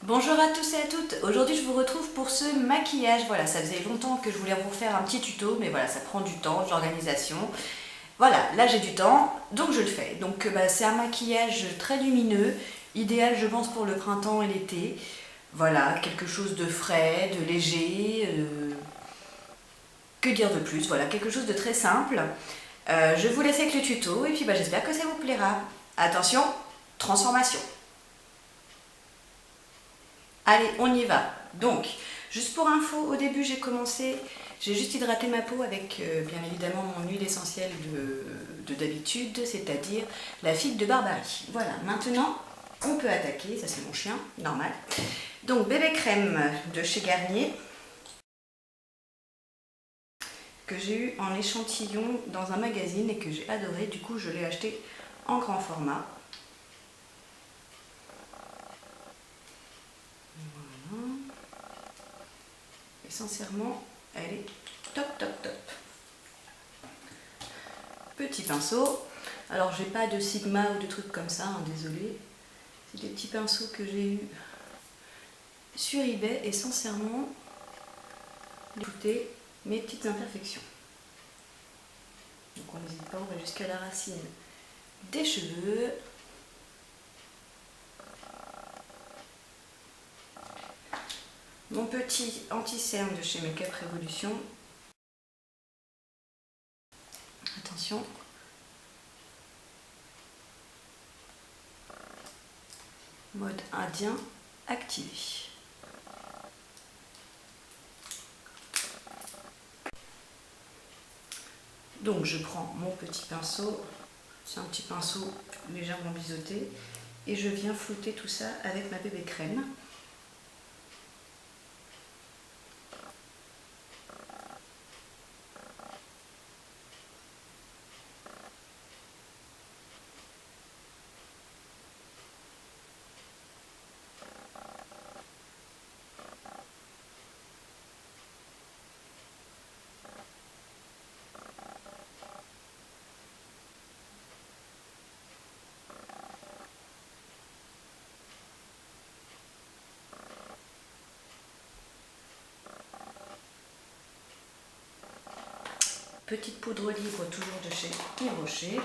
Bonjour à tous et à toutes, aujourd'hui je vous retrouve pour ce maquillage. Voilà, ça faisait longtemps que je voulais vous faire un petit tuto, mais voilà, ça prend du temps, de l'organisation. Voilà, là j'ai du temps, donc je le fais. Donc c'est un maquillage très lumineux, idéal je pense pour le printemps et l'été. Voilà, quelque chose de frais, de léger, que dire de plus, voilà, quelque chose de très simple. Je vous laisse avec le tuto et puis j'espère que ça vous plaira. Attention, transformation. Allez, on y va. Donc, juste pour info, au début j'ai juste hydraté ma peau avec bien évidemment mon huile essentielle de d'habitude, c'est-à-dire la figue de Barbarie. Voilà, maintenant on peut attaquer, ça c'est mon chien, normal. Donc bébé crème de chez Garnier, que j'ai eu en échantillon dans un magazine et que j'ai adoré, du coup je l'ai acheté en grand format. Voilà. Et sincèrement, elle est top top top. Petit pinceau. Alors j'ai pas de Sigma ou de trucs comme ça, hein, désolé. C'est des petits pinceaux que j'ai eu sur eBay et sincèrement, écoutez mes petites imperfections. Donc on n'hésite pas, on va jusqu'à la racine des cheveux. Mon petit anti-cerne de chez Make Up Révolution. Attention. Mode indien activé. Donc je prends mon petit pinceau, c'est un petit pinceau légèrement biseauté, et je viens flouter tout ça avec ma bébé crème. Petite poudre libre toujours de chez Yves Rocher.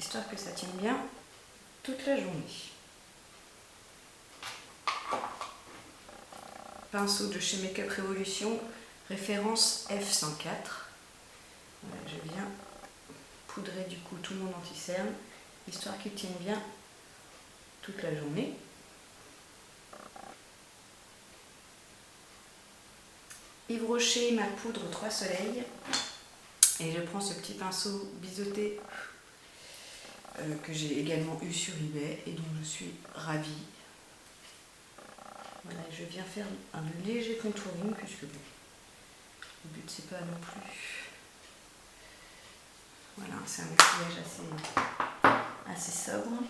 Histoire que ça tienne bien toute la journée. Pinceau de chez Make Up Révolution, référence F104. Voilà, je viens poudrer du coup tout mon anti-cerne, histoire qu'il tienne bien toute la journée. Yves Rocher, ma poudre 3 soleils. Et je prends ce petit pinceau biseauté que j'ai également eu sur eBay et dont je suis ravie. Voilà, je viens faire un léger contouring puisque bon, le but c'est pas non plus. Voilà, c'est un maquillage assez sobre.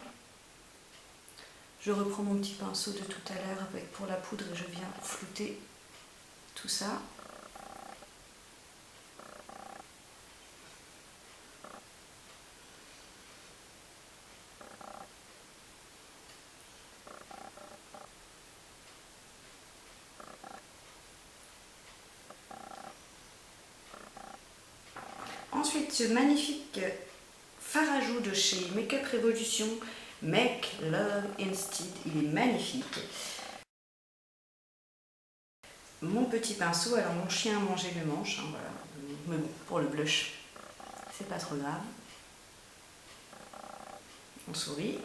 Je reprends mon petit pinceau de tout à l'heure avec pour la poudre et je viens flouter tout ça. Ensuite, ce magnifique fard à joues de chez Make Up Révolution, Make Love Instead, il est magnifique. Mon petit pinceau, alors mon chien a mangé le manche, hein, voilà. Mais bon, pour le blush, c'est pas trop grave. On sourit.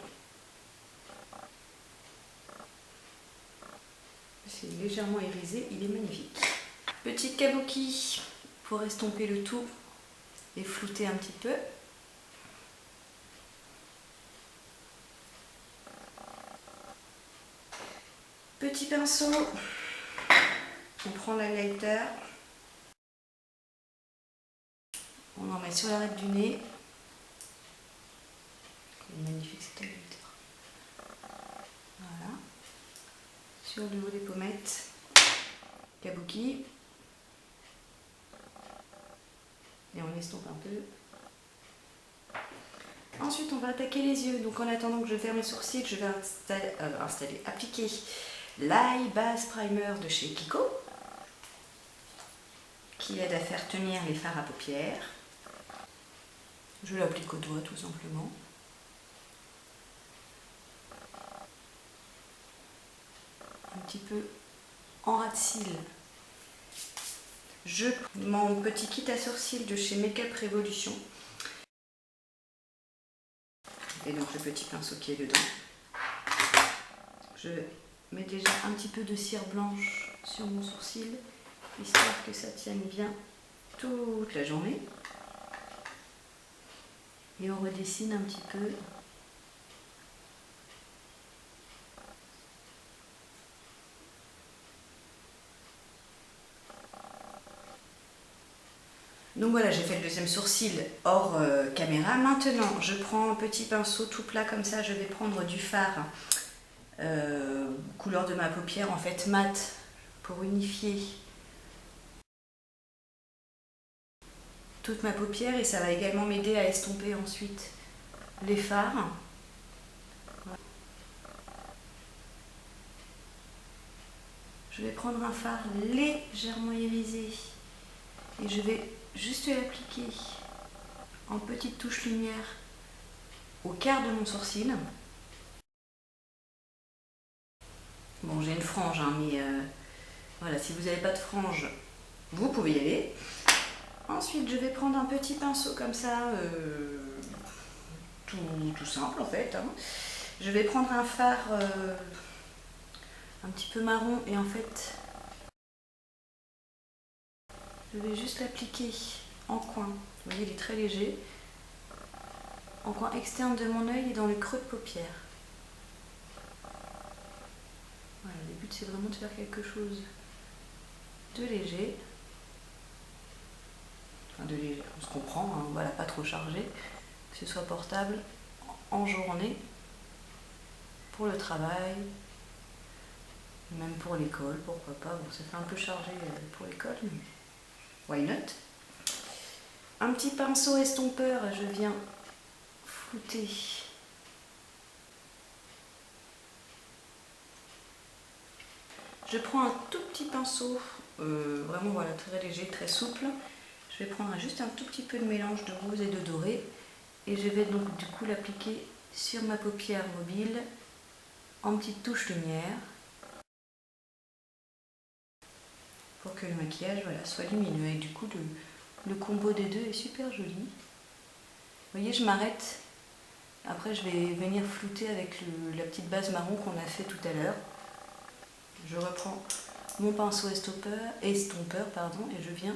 C'est légèrement irisé, il est magnifique. Petit kabuki pour estomper le tout et flouter un petit peu. Petit pinceau, on prend l'highlighter, on en met sur l'arête du nez. Il est magnifique cet highlighter. Voilà. Sur le haut des pommettes, kabuki. Et on estompe un peu. Ensuite, on va attaquer les yeux. Donc en attendant que je ferme mes sourcils, je vais appliquer l'Eye Base Primer de chez Kiko, qui aide à faire tenir les fards à paupières. Je l'applique au doigt tout simplement. Un petit peu en ras de cils. Je prends mon petit kit à sourcils de chez Make-up Revolution. Et donc le petit pinceau qui est dedans. Je mets déjà un petit peu de cire blanche sur mon sourcil, histoire que ça tienne bien toute la journée. Et on redessine un petit peu. Donc voilà, j'ai fait le deuxième sourcil hors caméra. Maintenant, je prends un petit pinceau tout plat comme ça. Je vais prendre du fard couleur de ma paupière, en fait mat, pour unifier toute ma paupière. Et ça va également m'aider à estomper ensuite les fards. Je vais prendre un fard légèrement irisé et je vais juste l'appliquer en petite touche lumière au quart de mon sourcil. Bon, j'ai une frange, hein, mais voilà, si vous n'avez pas de frange, vous pouvez y aller. Ensuite, je vais prendre un petit pinceau comme ça, tout simple en fait. Hein. Je vais prendre un fard un petit peu marron et en fait, je vais juste l'appliquer en coin. Vous voyez, il est très léger. En coin externe de mon œil et dans le creux de paupière. Voilà, le but c'est vraiment de faire quelque chose de léger. Enfin de léger, on se comprend, hein, voilà, pas trop chargé. Que ce soit portable en journée, pour le travail, même pour l'école, pourquoi pas. Bon, ça fait un peu chargé pour l'école, mais why not? Un petit pinceau estompeur, je viens flouter je prends un tout petit pinceau, vraiment voilà, très léger, très souple. Je vais prendre juste un tout petit peu de mélange de rose et de doré et je vais donc du coup l'appliquer sur ma paupière mobile en petite touche lumière pour que le maquillage voilà, soit lumineux. Et du coup le combo des deux est super joli. Vous voyez, je m'arrête. Après, je vais venir flouter avec la petite base marron qu'on a fait tout à l'heure. Je reprends mon pinceau estompeur pardon, et je viens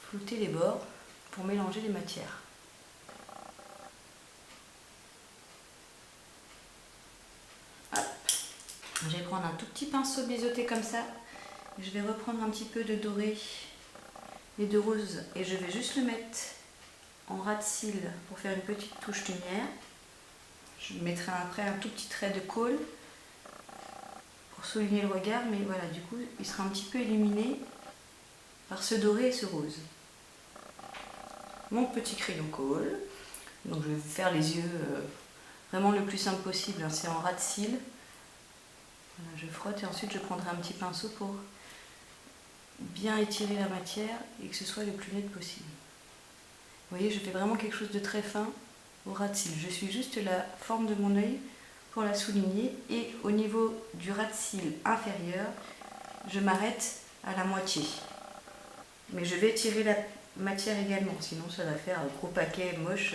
flouter les bords pour mélanger les matières. Hop. Je vais prendre un tout petit pinceau biseauté comme ça. Je vais reprendre un petit peu de doré et de rose et je vais juste le mettre en ras de cils pour faire une petite touche lumière. Je mettrai après un tout petit trait de colle pour souligner le regard, mais voilà, du coup, il sera un petit peu illuminé par ce doré et ce rose. Mon petit crayon colle. Donc je vais faire les yeux vraiment le plus simple possible, hein, c'est en ras de cils. Voilà, je frotte et ensuite je prendrai un petit pinceau pour bien étirer la matière et que ce soit le plus net possible. Vous voyez, je fais vraiment quelque chose de très fin au ras de cils. Je suis juste la forme de mon œil pour la souligner et au niveau du ras de cils inférieur, je m'arrête à la moitié. Mais je vais étirer la matière également, sinon ça va faire un gros paquet moche.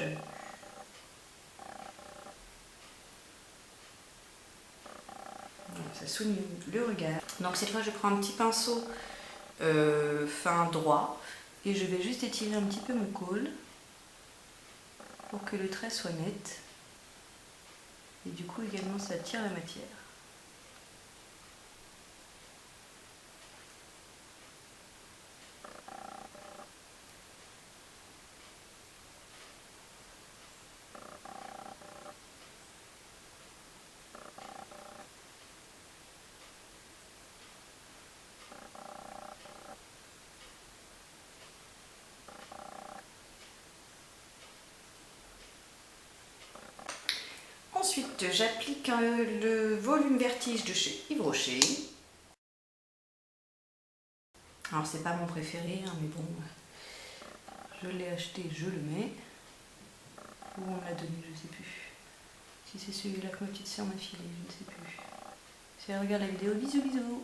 Ça souligne le regard. Donc cette fois je prends un petit pinceau fin droit et je vais juste étirer un petit peu mon col pour que le trait soit net et du coup également ça tire la matière. Ensuite, j'applique le volume vertige de chez Yves Rocher. Alors c'est pas mon préféré, hein, mais bon, je l'ai acheté, je le mets. Où on me l'a donné, je sais plus. Si c'est celui-là que ma petite sœur m'a filé, je ne sais plus. Si elle regarde la vidéo, bisous bisous.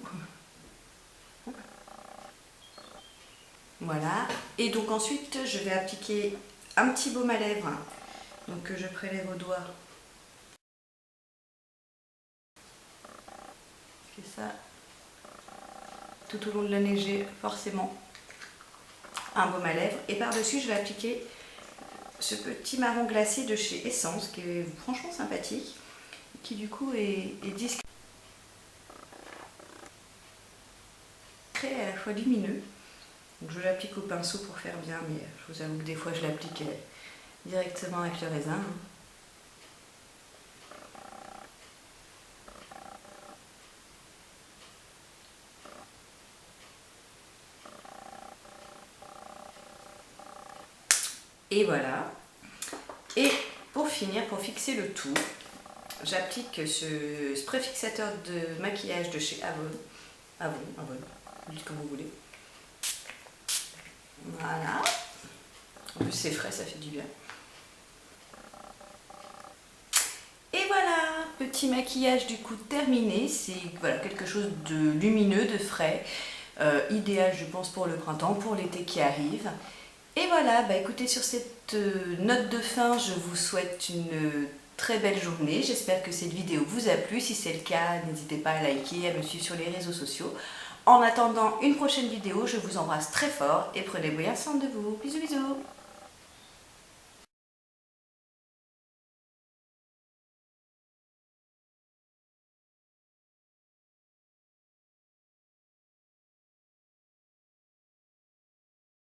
Voilà. Et donc ensuite, je vais appliquer un petit baume à lèvres, donc que je prélève au doigt. C'est ça. Tout au long de l'année, j'ai forcément un baume à lèvres. Et par-dessus, je vais appliquer ce petit marron glacé de chez Essence, qui est franchement sympathique, qui du coup est discret, à la fois lumineux. Donc je l'applique au pinceau pour faire bien, mais je vous avoue que des fois je l'applique directement avec le raisin. Et voilà. Et pour finir, pour fixer le tout, j'applique ce spray fixateur de maquillage de chez Avon. Avon, vous dites comme vous voulez. Voilà. En plus c'est frais, ça fait du bien. Et voilà, petit maquillage du coup terminé. C'est voilà, quelque chose de lumineux, de frais. Idéal je pense pour le printemps, pour l'été qui arrive. Et voilà, bah écoutez, sur cette note de fin, je vous souhaite une très belle journée. J'espère que cette vidéo vous a plu. Si c'est le cas, n'hésitez pas à liker, à me suivre sur les réseaux sociaux. En attendant une prochaine vidéo, je vous embrasse très fort et prenez bien soin de vous. Bisous bisous.